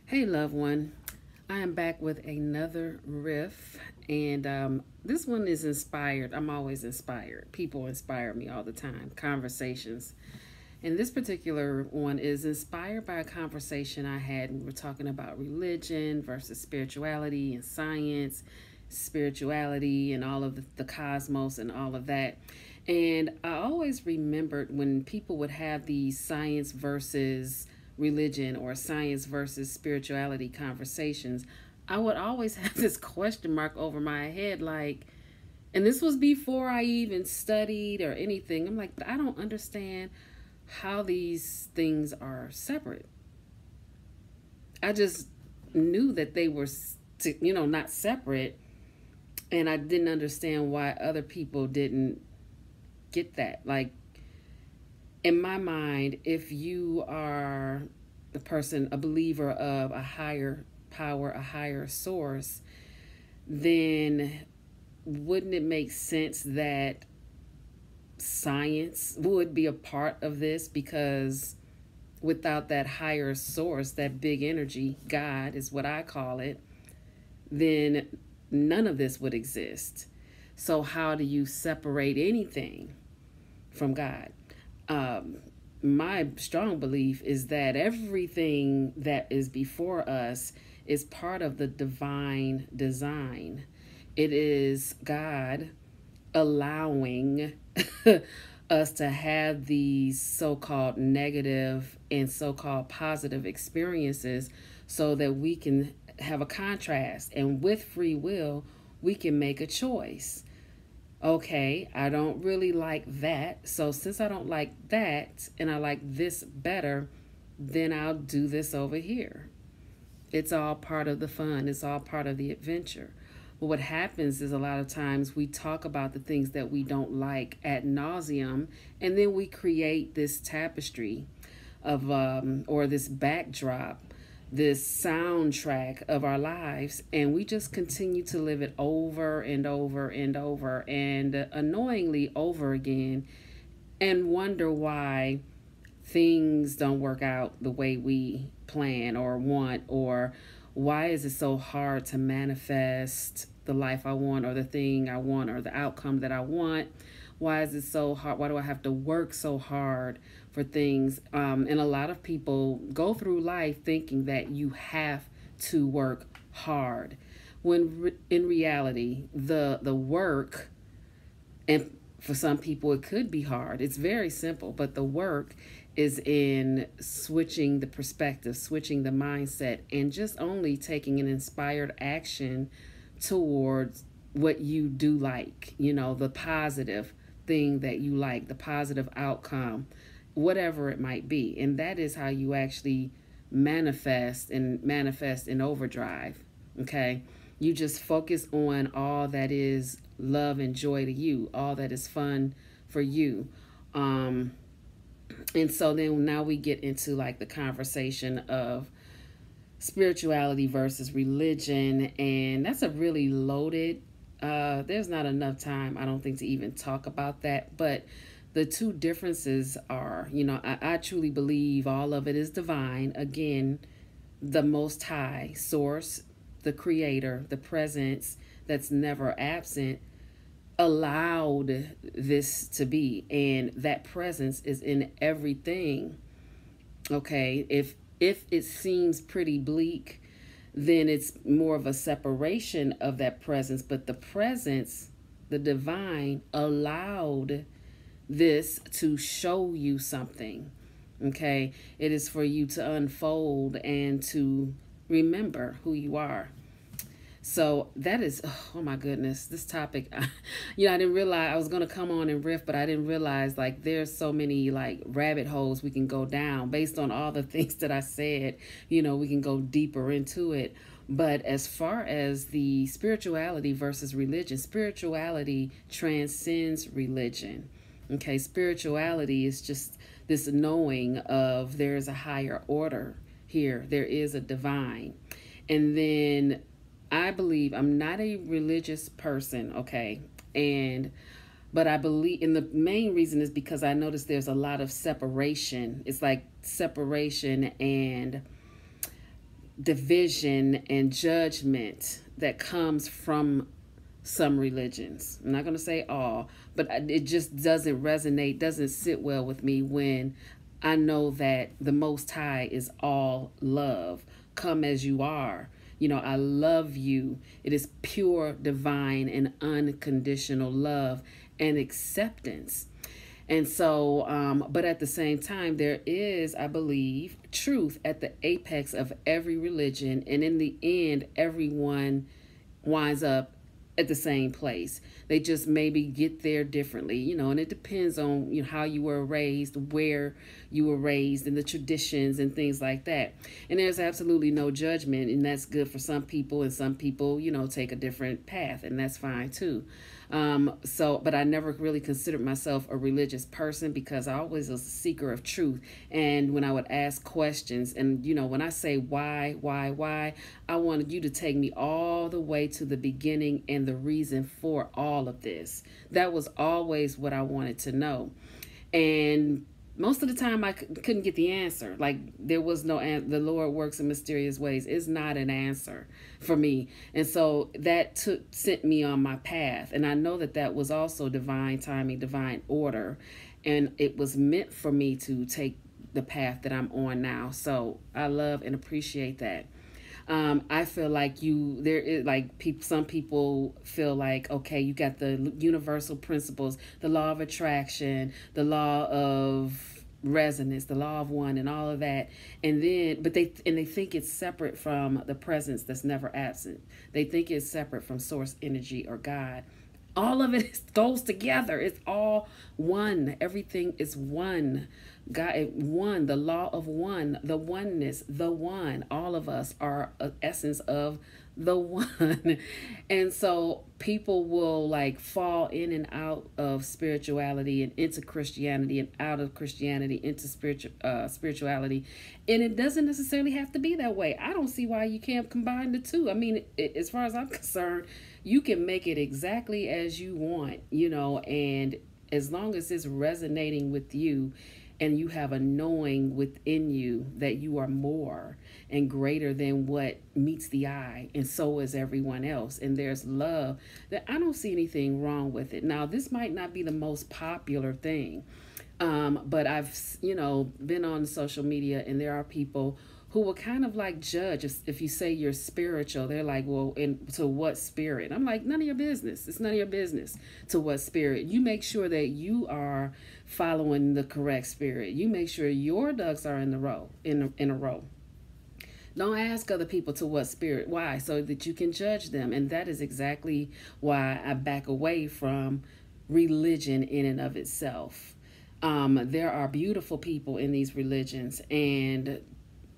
Hey, loved one. I am back with another riff, and this one is inspired. I'm always inspired. People inspire me all the time, conversations. And this particular one is inspired by a conversation I had. We were talking about religion versus spirituality and science, spirituality, and all of the cosmos and all of that. And I always remembered when people would have these science versus religion or science versus spirituality conversations, I would always have this question mark over my head like, and this was before I even studied or anything. I'm like, I don't understand how these things are separate. I just knew that they were, not separate, and I didn't understand why other people didn't get that. Like, in my mind, if you are a person, a believer of a higher power, a higher source, then wouldn't it make sense that science would be a part of this? Because without that higher source, that big energy, God is what I call it, then none of this would exist. So, how do you separate anything from God? Um, my strong belief is that everything that is before us is part of the divine design. It is God allowing us to have these so called negative and so called positive experiences so that we can have a contrast. And with free will, we can make a choice. Okay, I don't really like that. So since I don't like that and I like this better, then I'll do this over here. It's all part of the fun, it's all part of the adventure. But what happens is a lot of times we talk about the things that we don't like ad nauseum, and then we create this tapestry of, or this backdrop, this soundtrack of our lives, and we just continue to live it over and over and over and annoyingly over again, and wonder why things don't work out the way we plan or want, or why is it so hard to manifest the life I want or the thing I want or the outcome that I want? Why is it so hard? Why do I have to work so hard for things? And a lot of people go through life thinking that you have to work hard, when in reality, the work, and for some people it could be hard. It's very simple, but the work is in switching the perspective, switching the mindset, and just only taking an inspired action towards what you do like, the positive thing that you like, the positive outcome, whatever it might be. And that is how you actually manifest in overdrive. Okay? You just focus on all that is love and joy to you, all that is fun for you. And so then now we get into like the conversation of spirituality versus religion, and that's a really loaded, there's not enough time, I don't think, to even talk about that. But the two differences are, I truly believe all of it is divine. Again, the most high source, the creator, the presence that's never absent, allowed this to be, and that presence is in everything. Okay, if it seems pretty bleak, then it's more of a separation of that presence, but the presence, the divine, allowed this to show you something. Okay, it is for you to unfold and to remember who you are. So that is, oh my goodness, this topic, I didn't realize I was going to come on and riff, but I didn't realize like there's so many like rabbit holes we can go down based on all the things that I said. We can go deeper into it. But as far as the spirituality versus religion, spirituality transcends religion. Okay, spirituality is just this knowing of there's a higher order here, there is a divine. And then I believe, I'm not a religious person, okay? But I believe, and the main reason is because I noticed there's a lot of separation. It's like separation and division and judgment that comes from some religions. I'm not going to say all, but it just doesn't resonate, doesn't sit well with me when I know that the Most High is all love. Come as you are. I love you. It is pure, divine, and unconditional love and acceptance. And so, but at the same time, there is, I believe, truth at the apex of every religion. And in the end, everyone winds up at the same place. They just maybe get there differently, and it depends on how you were raised, where you were raised, and the traditions and things like that. And there's absolutely no judgment, and that's good for some people, and some people, take a different path, and that's fine too. But I never really considered myself a religious person because I always was a seeker of truth. And when I would ask questions, and when I say why, I wanted you to take me all the way to the beginning and the reason for all of this. That was always what I wanted to know. And most of the time I couldn't get the answer. Like there was no the Lord works in mysterious ways is not an answer for me. And so that sent me on my path. And I know that was also divine timing, divine order. And it was meant for me to take the path that I'm on now. So I love and appreciate that. I feel like some people feel like, okay, you got the universal principles, the law of attraction, the law of resonance, the law of one, and all of that. And then, but they think it's separate from the presence that's never absent. They think it's separate from source energy or God. All of it goes together. It's all one. Everything is one. God, one, the law of one, the oneness, the one. All of us are an essence of the one. And so people will fall in and out of spirituality and into Christianity and out of Christianity into spirituality. And it doesn't necessarily have to be that way. I don't see why you can't combine the two. I mean, as far as I'm concerned, you can make it exactly as you want, and as long as it's resonating with you and you have a knowing within you that you are more and greater than what meets the eye, and so is everyone else, and there's love, that I don't see anything wrong with it. Now, this might not be the most popular thing, but I've, been on social media, and there are people who will kind of judge if you say you're spiritual. They're like, well, to what spirit? I'm like, none of your business. It's none of your business to what spirit. You make sure that you are following the correct spirit. You make sure your ducks are in a row. Don't ask other people to what spirit. Why? So that you can judge them. And that is exactly why I back away from religion in and of itself. There are beautiful people in these religions, and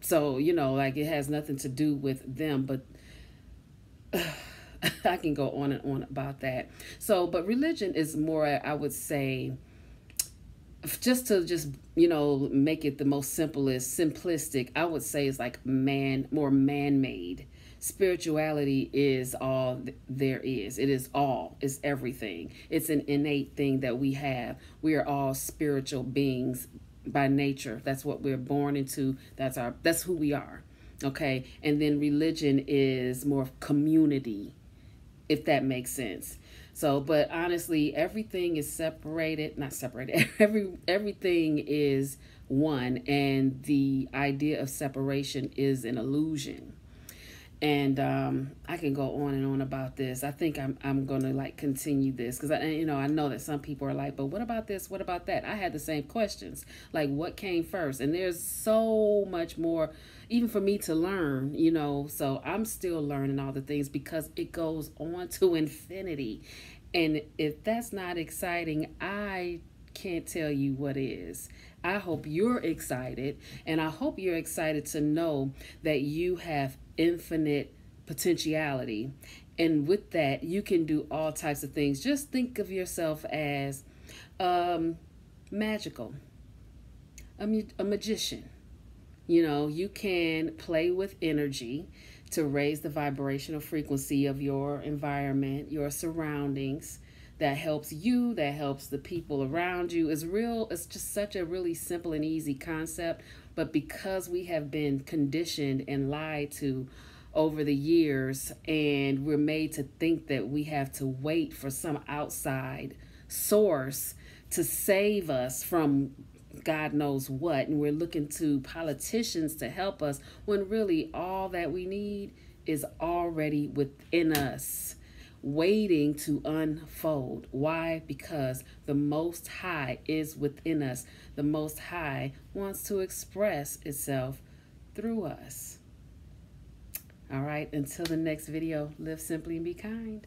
so, it has nothing to do with them, but I can go on and on about that. So, but religion is more, I would say, just to make it the most simplistic, I would say it's more man-made. Spirituality is all there is. It is all. It's everything. It's an innate thing that we have. We are all spiritual beings by nature. That's what we're born into. That's who we are. Okay. And then religion is more community, if that makes sense. So, but honestly, everything is not separated. Everything is one, and the idea of separation is an illusion. And I can go on and on about this. I think I'm gonna continue this because I know that some people are like, but what about this? What about that? I had the same questions. Like, what came first? And there's so much more, even for me to learn. So I'm still learning all the things because it goes on to infinity. And if that's not exciting, I can't tell you what is. I hope you're excited, and I hope you're excited to know that you have infinite potentiality, and with that you can do all types of things. Just think of yourself as magical, a magician. You can play with energy to raise the vibrational frequency of your environment, your surroundings. That helps you, that helps the people around you. It's just such a really simple and easy concept, But because we have been conditioned and lied to over the years, and we're made to think that we have to wait for some outside source to save us from God knows what, and we're looking to politicians to help us, when really all that we need is already within us, waiting to unfold. Why? Because the Most High is within us. The Most High wants to express itself through us. All right, until the next video, live simply and be kind.